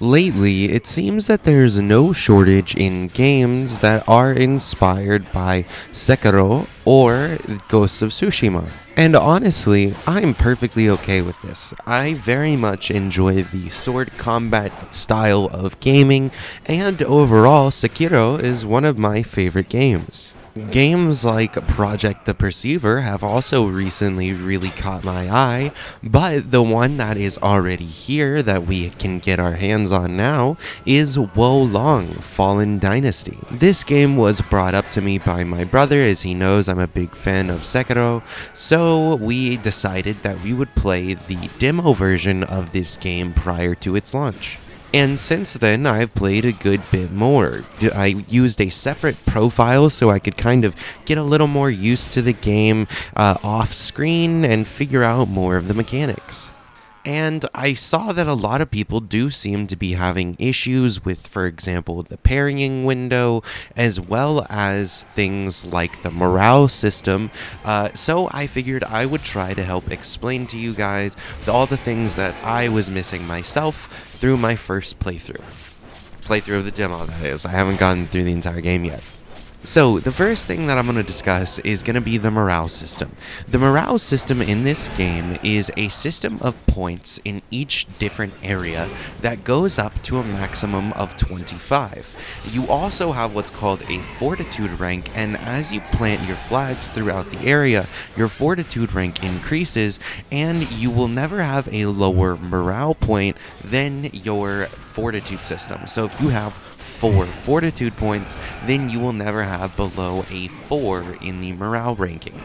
Lately, it seems that there's no shortage in games that are inspired by Sekiro or Ghosts of Tsushima. And honestly, I'm perfectly okay with this. I very much enjoy the sword combat style of gaming, and overall, Sekiro is one of my favorite games. Games like Project the Perceiver have also recently really caught my eye, but the one that is already here that we can get our hands on now is Wo Long Fallen Dynasty. This game was brought up to me by my brother, as he knows I'm a big fan of Sekiro, so we decided that we would play the demo version of this game prior to its launch. And since then, I've played a good bit more. I used a separate profile so I could kind of get a little more used to the game off screen and figure out more of the mechanics. And I saw that a lot of people do seem to be having issues with, for example, the parrying window, as well as things like the morale system. So I figured I would try to help explain to you guys all the things that I was missing myself through my first playthrough of the demo, that is. I haven't gone through the entire game yet. So, the first thing that I'm going to discuss is going to be the morale system. The morale system in this game is a system of points in each different area that goes up to a maximum of 25. You also have what's called a fortitude rank, and as you plant your flags throughout the area, your fortitude rank increases, and you will never have a lower morale point than your fortitude system. So if you have 4 fortitude points, then you will never have below a 4 in the morale ranking.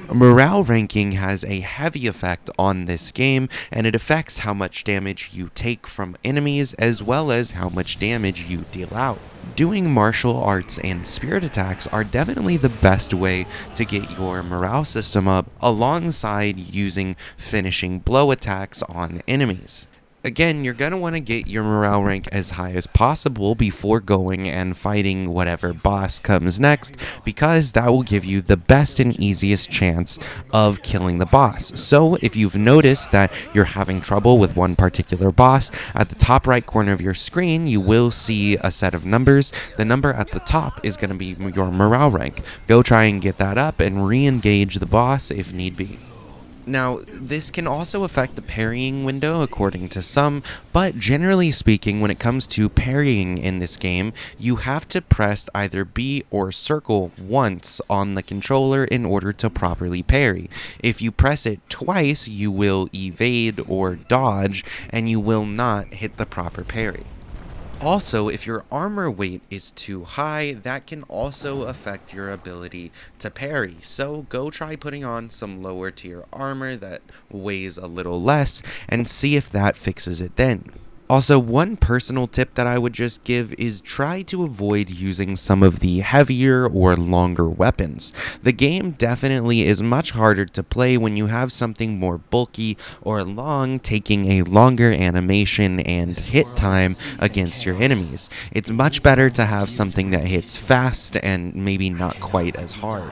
Morale ranking has a heavy effect on this game, and it affects how much damage you take from enemies as well as how much damage you deal out. Doing martial arts and spirit attacks are definitely the best way to get your morale system up, alongside using finishing blow attacks on enemies. Again, you're going to want to get your morale rank as high as possible before going and fighting whatever boss comes next, because that will give you the best and easiest chance of killing the boss. So if you've noticed that you're having trouble with one particular boss, at the top right corner of your screen you will see a set of numbers. The number at the top is going to be your morale rank. Go try and get that up and re-engage the boss if need be. Now, this can also affect the parrying window according to some, but generally speaking, when it comes to parrying in this game, you have to press either B or circle once on the controller in order to properly parry. If you press it twice, you will evade or dodge, and you will not hit the proper parry. Also, if your armor weight is too high, that can also affect your ability to parry. So go try putting on some lower tier armor that weighs a little less and see if that fixes it then. Also, one personal tip that I would just give is try to avoid using some of the heavier or longer weapons. The game definitely is much harder to play when you have something more bulky or long, taking a longer animation and hit time against your enemies. It's much better to have something that hits fast and maybe not quite as hard.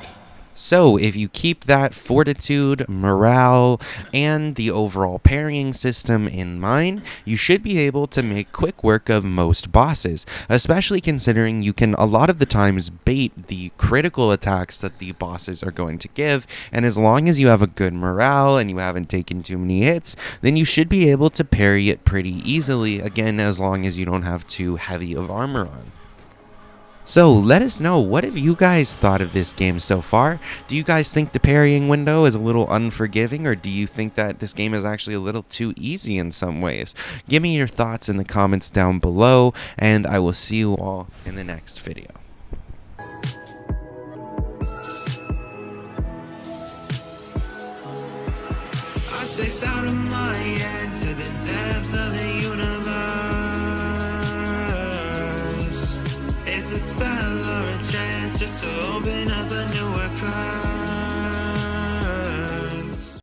So, if you keep that fortitude, morale, and the overall parrying system in mind, you should be able to make quick work of most bosses, especially considering you can a lot of the times bait the critical attacks that the bosses are going to give, and as long as you have a good morale and you haven't taken too many hits, then you should be able to parry it pretty easily, again, as long as you don't have too heavy of armor on. So let us know, what have you guys thought of this game so far? Do you guys think the parrying window is a little unforgiving, or do you think that this game is actually a little too easy in some ways? Give me your thoughts in the comments down below, and I will see you all in the next video. I stay out of my head to the depths of the universe. It's a spell or a chance just to open